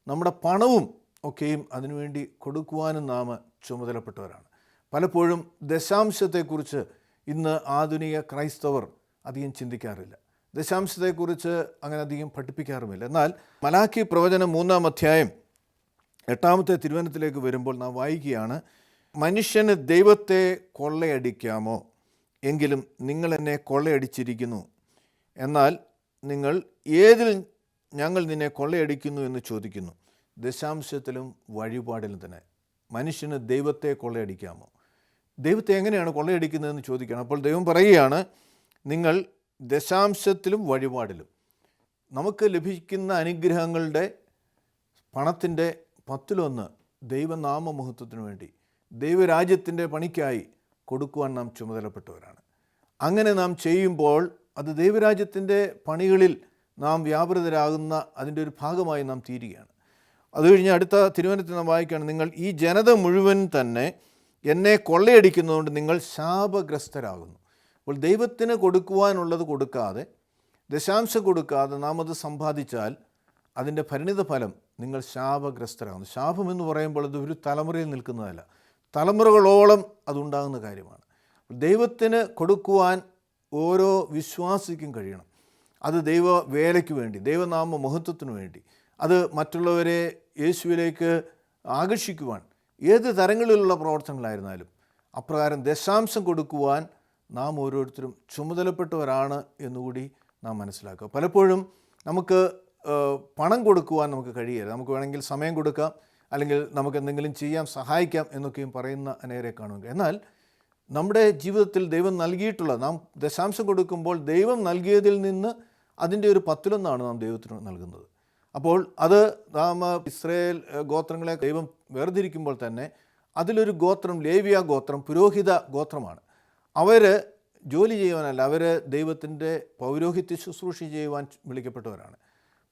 നമ്മുടെ പണവും ഒക്കെയും അതിനുവേണ്ടി കൊടുക്കുവാനും നാം ചുമതലപ്പെട്ടവരാണ്. പലപ്പോഴും ദശാംശത്തെക്കുറിച്ച് ഇന്ന് ആധുനിക ക്രൈസ്തവർ അധികം ചിന്തിക്കാറില്ല. ദശാംശത്തെക്കുറിച്ച് അങ്ങനെ അധികം പഠിപ്പിക്കാറുമില്ല. എന്നാൽ മലാക്കി പ്രവചനം 3-ാം അധ്യായം 8-ാമത്തെ തിരുവചനത്തിലേക്ക് വരുമ്പോൾ നാം വായിക്കുകയാണ്, മനുഷ്യന് ദൈവത്തെ കൊള്ളയടിക്കാമോ? എങ്കിലും നിങ്ങൾ എന്നെ കൊള്ളയടിച്ചിരിക്കുന്നു. എന്നാൽ നിങ്ങൾ ഏതിൽ ഞങ്ങൾ നിന്നെ കൊള്ളയടിക്കുന്നു എന്ന് ചോദിക്കുന്നു. ദശാംശത്തിലും വഴിപാടിലും തന്നെ മനുഷ്യന് ദൈവത്തെ കൊള്ളയടിക്കാമോ? ദൈവത്തെ എങ്ങനെയാണ് കൊള്ളയടിക്കുന്നതെന്ന് ചോദിക്കണം. അപ്പോൾ ദൈവം പറയുകയാണ്, നിങ്ങൾ ദശാംശത്തിലും വഴിപാടിലും നമുക്ക് ലഭിക്കുന്ന അനുഗ്രഹങ്ങളുടെ പണത്തിൻ്റെ 10-1 ദൈവനാമമഹത്വത്തിനു വേണ്ടി ദൈവരാജ്യത്തിൻ്റെ പണിക്കായി കൊടുക്കുവാൻ നാം ചുമതലപ്പെട്ടവരാണ്. അങ്ങനെ നാം ചെയ്യുമ്പോൾ അത് ദൈവരാജ്യത്തിൻ്റെ പണികളിൽ നാം വ്യാപൃതരാകുന്ന അതിൻ്റെ ഒരു ഭാഗമായി നാം തീരുകയാണ്. അത് കഴിഞ്ഞ് അടുത്ത തിരുവചനത്തിൽ നാം വായിക്കുകയാണ്, നിങ്ങൾ ഈ ജനത മുഴുവൻ തന്നെ എന്നെ കൊള്ളയടിക്കുന്നതുകൊണ്ട് നിങ്ങൾ ശാപഗ്രസ്തരാകുന്നു. അപ്പോൾ ദൈവത്തിന് കൊടുക്കുവാനുള്ളത് കൊടുക്കാതെ, ദശാംശം കൊടുക്കാതെ നാം അത് സമ്പാദിച്ചാൽ അതിൻ്റെ പരിണിത ഫലം നിങ്ങൾ ശാപഗ്രസ്തരാകുന്നു. ശാപം എന്ന് പറയുമ്പോൾ അത് ഒരു തലമുറയിൽ നിൽക്കുന്നതല്ല, തലമുറകളോളം അതുണ്ടാകുന്ന കാര്യമാണ്. ദൈവത്തിന് കൊടുക്കുവാൻ ഓരോ വിശ്വാസിക്കും കഴിയണം. അത് ദൈവ വേലയ്ക്ക് വേണ്ടി, ദൈവനാമ മഹത്വത്തിനു വേണ്ടി, അത് മറ്റുള്ളവരെ യേശുവിലേക്ക് ആകർഷിക്കുവാൻ, ഏത് തരങ്ങളിലുള്ള പ്രവർത്തനങ്ങളായിരുന്നാലും അപ്രകാരം ദശാംശം കൊടുക്കുവാൻ നാം ഓരോരുത്തരും ചുമതലപ്പെട്ടവരാണ് എന്നുകൂടി നാം മനസ്സിലാക്കുക. പലപ്പോഴും നമുക്ക് പണം കൊടുക്കുവാൻ നമുക്ക് കഴിയില്ല. നമുക്ക് വേണമെങ്കിൽ സമയം കൊടുക്കാം, അല്ലെങ്കിൽ നമുക്ക് എന്തെങ്കിലും ചെയ്യാം, സഹായിക്കാം എന്നൊക്കെയും പറയുന്ന അനേകരെ കാണുക. എന്നാൽ നമ്മുടെ ജീവിതത്തിൽ ദൈവം നൽകിയിട്ടുള്ള, നാം ദശാംശം കൊടുക്കുമ്പോൾ ദൈവം നൽകിയതിൽ നിന്ന് അതിൻ്റെ ഒരു 10-1 നാം ദൈവത്തിന് നൽകുന്നത്. അപ്പോൾ അത് നാം ഇസ്രായേൽ ഗോത്രങ്ങളെ ദൈവം വേർതിരിക്കുമ്പോൾ തന്നെ അതിലൊരു ഗോത്രം, ലേവ്യ ഗോത്രം, പുരോഹിത ഗോത്രമാണ്. അവർ ജോലി ചെയ്യുവാനല്ല, അവർ ദൈവത്തിൻ്റെ പൗരോഹിത്യ ശുശ്രൂഷ ചെയ്യുവാൻ വിളിക്കപ്പെട്ടവരാണ്.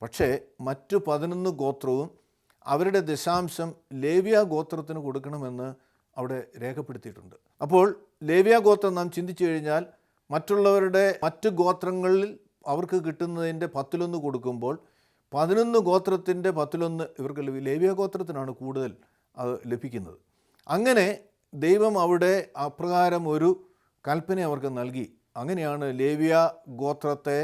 പക്ഷേ മറ്റു 11 ഗോത്രവും അവരുടെ ദശാംശം ലേവ്യ ഗോത്രത്തിന് കൊടുക്കണമെന്ന് അവിടെ രേഖപ്പെടുത്തിയിട്ടുണ്ട്. അപ്പോൾ ലേവ്യ ഗോത്രം നാം ചിന്തിച്ചു കഴിഞ്ഞാൽ മറ്റുള്ളവരുടെ മറ്റു ഗോത്രങ്ങളിൽ അവർക്ക് കിട്ടുന്നതിൻ്റെ 10-1 കൊടുക്കുമ്പോൾ 11 ഗോത്രത്തിൻ്റെ 10-1 ഇവർക്ക് ലേവ്യ ഗോത്രത്തിനാണ് കൂടുതൽ അത് ലഭിക്കുന്നത്. അങ്ങനെ ദൈവം അവിടെ അപ്രകാരം ഒരു കൽപ്പന അവർക്ക് നൽകി. അങ്ങനെയാണ് ലേവ്യ ഗോത്രത്തെ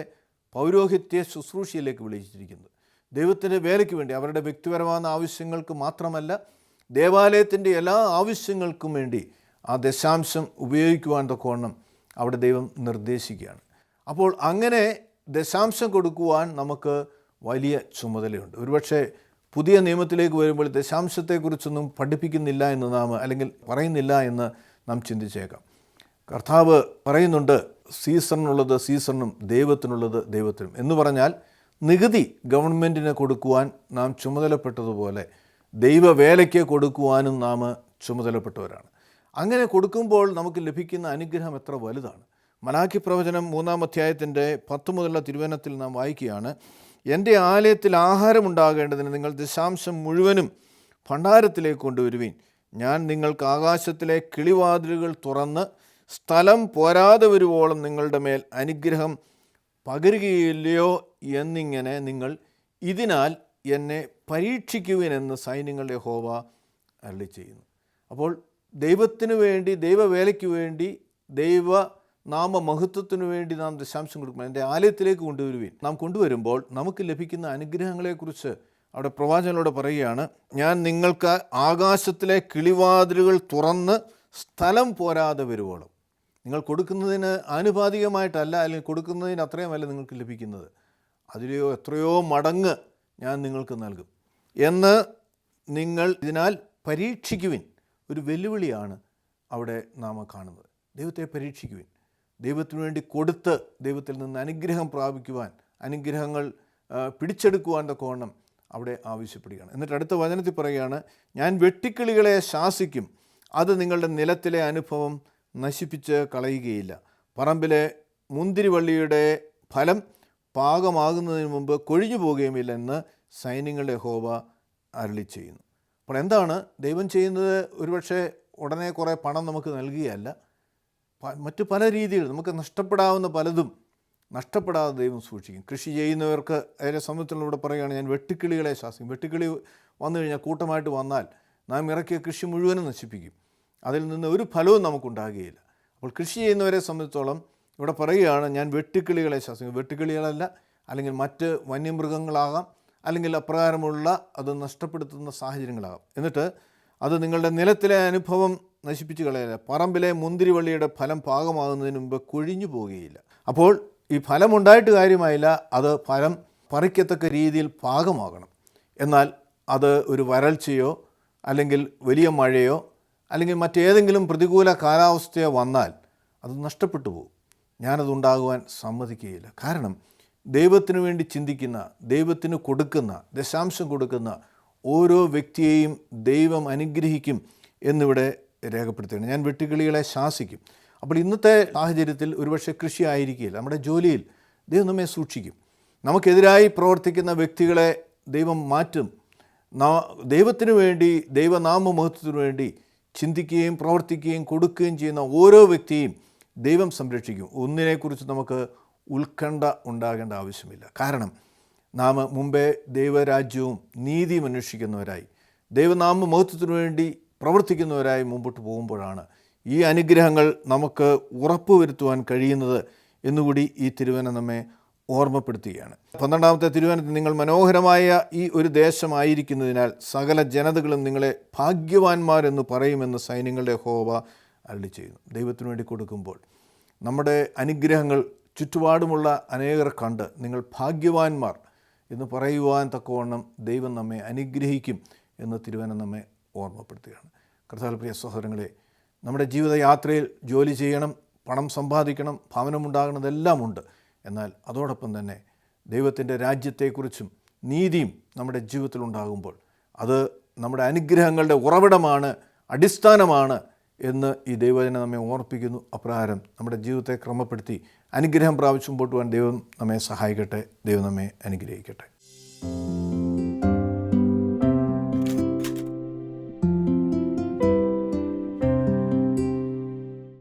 പൗരോഹിത്യ ശുശ്രൂഷയിലേക്ക് വിളിച്ചിരിക്കുന്നത്. ദൈവത്തിൻ്റെ വേലയ്ക്ക് വേണ്ടി, അവരുടെ വ്യക്തിപരമായ ആവശ്യങ്ങൾക്ക് മാത്രമല്ല, ദേവാലയത്തിൻ്റെ എല്ലാ ആവശ്യങ്ങൾക്കും വേണ്ടി ആ ദശാംശം ഉപയോഗിക്കുവാൻ തക്കവണ്ണം അവിടെ ദൈവം നിർദ്ദേശിക്കുകയാണ്. അപ്പോൾ അങ്ങനെ ദശാംശം കൊടുക്കുവാൻ നമുക്ക് വലിയ ചുമതലയുണ്ട്. ഒരുപക്ഷെ പുതിയ നിയമത്തിലേക്ക് വരുമ്പോൾ ദശാംശത്തെക്കുറിച്ചൊന്നും പഠിപ്പിക്കുന്നില്ല എന്ന് നാം, അല്ലെങ്കിൽ പറയുന്നില്ല എന്ന് നാം ചിന്തിച്ചേക്കാം. കർത്താവ് പറയുന്നുണ്ട്, സീസണിനുള്ളത് സീസണിനും ദൈവത്തിനുള്ളത് ദൈവത്തിനും എന്ന് പറഞ്ഞാൽ, നികുതി ഗവൺമെൻറ്റിന് കൊടുക്കുവാൻ നാം ചുമതലപ്പെട്ടതുപോലെ ദൈവവേലയ്ക്ക് കൊടുക്കുവാനും നാം ചുമതലപ്പെട്ടവരാണ്. അങ്ങനെ കൊടുക്കുമ്പോൾ നമുക്ക് ലഭിക്കുന്ന അനുഗ്രഹം എത്ര വലുതാണ്. മലാക്കി പ്രവചനം 3-ാം അധ്യായത്തിൻ്റെ 10 മുതലുള്ള തിരുവചനത്തിൽ നാം വായിക്കുകയാണ്, എൻ്റെ ആലയത്തിൽ ആഹാരമുണ്ടാകേണ്ടതിന് നിങ്ങൾ ദശാംശം മുഴുവനും ഭണ്ഡാരത്തിലേക്ക് കൊണ്ടുവരുവീൻ. ഞാൻ നിങ്ങൾക്ക് ആകാശത്തിലെ കിളിവാതിലുകൾ തുറന്ന് സ്ഥലം പോരാതെ വരുവോളം നിങ്ങളുടെ മേൽ അനുഗ്രഹം പകരുകയില്ലയോ എന്നിങ്ങനെ നിങ്ങൾ ഇതിനാൽ എന്നെ പരീക്ഷിക്കുവിനെന്ന് സൈന്യങ്ങളുടെ യഹോവ അരുളി ചെയ്യുന്നു. അപ്പോൾ ദൈവത്തിന് വേണ്ടി, ദൈവവേലയ്ക്ക് വേണ്ടി, ദൈവ നാമമഹത്വത്തിനു വേണ്ടി നാം ദശാംശം കൊടുക്കണം. എൻ്റെ ആലയത്തിലേക്ക് കൊണ്ടുവരുവിൻ. നാം കൊണ്ടുവരുമ്പോൾ നമുക്ക് ലഭിക്കുന്ന അനുഗ്രഹങ്ങളെക്കുറിച്ച് അവിടെ പ്രവാചകനോട് പറയുകയാണ്, ഞാൻ നിങ്ങൾക്ക് ആകാശത്തിലെ കിളിവാതിലുകൾ തുറന്ന് സ്ഥലം പോരാതെ വരുവോളം. നിങ്ങൾ കൊടുക്കുന്നതിന് ആനുപാതികമായിട്ടല്ല, അല്ലെങ്കിൽ കൊടുക്കുന്നതിന് അത്രയുമല്ല നിങ്ങൾക്ക് ലഭിക്കുന്നത്, അതിലെയോ എത്രയോ മടങ്ങ് ഞാൻ നിങ്ങൾക്ക് നൽകും എന്ന് നിങ്ങൾ ഇതിനാൽ പരീക്ഷിക്കുവിൻ. ഒരു വെല്ലുവിളിയാണ് അവിടെ നാം കാണുന്നത്. ദൈവത്തെ പരീക്ഷിക്കുവിൻ. ദൈവത്തിനു വേണ്ടി കൊടുത്ത് ദൈവത്തിൽ നിന്ന് അനുഗ്രഹം പ്രാപിക്കുവാൻ, അനുഗ്രഹങ്ങൾ പിടിച്ചെടുക്കുവാൻ തക്കവണ്ണം അവിടെ ആവശ്യപ്പെടുകയാണ്. എന്നിട്ട് അടുത്ത വചനത്തിൽ പറയുകയാണ്, ഞാൻ വെട്ടിക്കിളികളെ ശാസിക്കും, അത് നിങ്ങളുടെ നിലത്തിലെ അനുഭവം നശിപ്പിച്ച് കളയുകയില്ല. പറമ്പിലെ മുന്തിരിവള്ളിയുടെ ഫലം പാകമാകുന്നതിന് മുമ്പ് കൊഴിഞ്ഞു പോവുകയുമില്ല എന്ന് സൈന്യങ്ങളുടെ യഹോവ അരുളി ചെയ്യുന്നു. അപ്പോൾ എന്താണ് ദൈവം ചെയ്യുന്നത്? ഒരുപക്ഷെ ഉടനെ കുറേ പണം നമുക്ക് നൽകുകയല്ല, മറ്റു പല രീതിയിൽ നമുക്ക് നഷ്ടപ്പെടാവുന്ന പലതും നഷ്ടപ്പെടാതെ ദൈവം സൂക്ഷിക്കും. കൃഷി ചെയ്യുന്നവർക്ക് അതിൻ്റെ സമയത്തിലൂടെ പറയുകയാണ്, ഞാൻ വെട്ടുക്കിളികളെ ശാസിക്കും. വെട്ടുക്കിളി വന്നു കഴിഞ്ഞാൽ, കൂട്ടമായിട്ട് വന്നാൽ നാം ഇറക്കിയ കൃഷി മുഴുവനും നശിപ്പിക്കും. അതിൽ നിന്ന് ഒരു ഫലവും നമുക്കുണ്ടാകുകയില്ല. അപ്പോൾ കൃഷി ചെയ്യുന്നവരെ സംബന്ധിച്ചോളം ഇവിടെ പറയുകയാണ്, ഞാൻ വെട്ടുക്കിളികളെ ശാസിക്കും. വെട്ടുക്കിളികളല്ല, അല്ലെങ്കിൽ മറ്റ് വന്യമൃഗങ്ങളാകാം, അല്ലെങ്കിൽ അപ്രകാരമുള്ള അത് നഷ്ടപ്പെടുത്തുന്ന സാഹചര്യങ്ങളാകാം. എന്നിട്ട് അത് നിങ്ങളുടെ നിലത്തിലെ അനുഭവം നശിപ്പിച്ച് കളയില്ല. പറമ്പിലെ മുന്തിരിവള്ളിയുടെ ഫലം പാകമാകുന്നതിന് മുമ്പ് കൊഴിഞ്ഞു പോവുകയില്ല. അപ്പോൾ ഈ ഫലമുണ്ടായിട്ട് കാര്യമായില്ല, അത് ഫലം പറിക്കത്തക്ക രീതിയിൽ പാകമാകണം. എന്നാൽ അത് ഒരു വരൾച്ചയോ അല്ലെങ്കിൽ വലിയ മഴയോ അല്ലെങ്കിൽ മറ്റേതെങ്കിലും പ്രതികൂല കാലാവസ്ഥയോ വന്നാൽ അത് നഷ്ടപ്പെട്ടു പോകും. ഞാനതുണ്ടാകുവാൻ സമ്മതിക്കുകയില്ല. കാരണം ദൈവത്തിന് വേണ്ടി ചിന്തിക്കുന്ന, ദൈവത്തിന് കൊടുക്കുന്ന, ദശാംശം കൊടുക്കുന്ന ഓരോ വ്യക്തിയെയും ദൈവം അനുഗ്രഹിക്കും എന്നിവിടെ രേഖപ്പെടുത്തുകയാണ്. ഞാൻ വെട്ടുകിളികളെ ശാസിക്കും. അപ്പോൾ ഇന്നത്തെ സാഹചര്യത്തിൽ ഒരുപക്ഷെ കൃഷി ആയിരിക്കില്ല, നമ്മുടെ ജോലിയിൽ ദൈവം നമ്മെ സൂക്ഷിക്കും. നമുക്കെതിരായി പ്രവർത്തിക്കുന്ന വ്യക്തികളെ ദൈവം മാറ്റും. ദൈവത്തിന് വേണ്ടി, ദൈവനാമമഹത്വത്തിനു വേണ്ടി ചിന്തിക്കുകയും പ്രവർത്തിക്കുകയും കൊടുക്കുകയും ചെയ്യുന്ന ഓരോ വ്യക്തിയെയും ദൈവം സംരക്ഷിക്കും. ഒന്നിനെക്കുറിച്ച് നമുക്ക് ഉത്കണ്ഠ ഉണ്ടാകേണ്ട ആവശ്യമില്ല. കാരണം നാം മുമ്പേ ദൈവരാജ്യവും നീതിയും അന്വേഷിക്കുന്നവരായി, ദൈവനാമമഹത്വത്തിനു വേണ്ടി പ്രവർത്തിക്കുന്നവരായി മുമ്പോട്ട് പോകുമ്പോഴാണ് ഈ അനുഗ്രഹങ്ങൾ നമുക്ക് ഉറപ്പുവരുത്തുവാൻ കഴിയുന്നത് എന്നുകൂടി ഈ തിരുവചനം നമ്മെ ഓർമ്മപ്പെടുത്തുകയാണ്. 12-ാമത്തെ തിരുവചനത്തിൽ, നിങ്ങൾ മനോഹരമായ ഈ ഒരു ദേശമായിരിക്കുന്നതിനാൽ സകല ജനതകളും നിങ്ങളെ ഭാഗ്യവാന്മാരെന്ന് പറയുമെന്ന് സൈന്യങ്ങളുടെ യഹോവ അരുളിച്ചെയ്യുന്നു. ദൈവത്തിനു വേണ്ടി കൊടുക്കുമ്പോൾ നമ്മുടെ അനുഗ്രഹങ്ങൾ ചുറ്റുപാടുമുള്ള അനേകർ കണ്ട് നിങ്ങൾ ഭാഗ്യവാന്മാർ എന്ന് പറയുവാൻ തക്കവണ്ണം ദൈവം നമ്മെ അനുഗ്രഹിക്കും എന്ന് തിരുവചനം നമ്മെ ഓർമ്മപ്പെടുത്തുകയാണ്. കർത്താവിൽ പ്രിയ സഹോദരങ്ങളെ, നമ്മുടെ ജീവിതയാത്രയിൽ ജോലി ചെയ്യണം, പണം സമ്പാദിക്കണം, ഭവനമുണ്ടാകണം, ഇതെല്ലാം ഉണ്ട്. എന്നാൽ അതോടൊപ്പം തന്നെ ദൈവത്തിൻ്റെ രാജ്യത്തെക്കുറിച്ചും നീതിയും നമ്മുടെ ജീവിതത്തിൽ ഉണ്ടാകുമ്പോൾ അത് നമ്മുടെ അനുഗ്രഹങ്ങളുടെ ഉറവിടമാണ്, അടിസ്ഥാനമാണ് എന്ന് ഈ ദൈവവചനം നമ്മെ ഓർപ്പിക്കുന്നു. അപ്രകാരം നമ്മുടെ ജീവിതത്തെ ക്രമപ്പെടുത്തി അനുഗ്രഹം പ്രാപിച്ചു മുമ്പോട്ട് പോകാൻ ദൈവം നമ്മെ സഹായിക്കട്ടെ. ദൈവം നമ്മെ അനുഗ്രഹിക്കട്ടെ.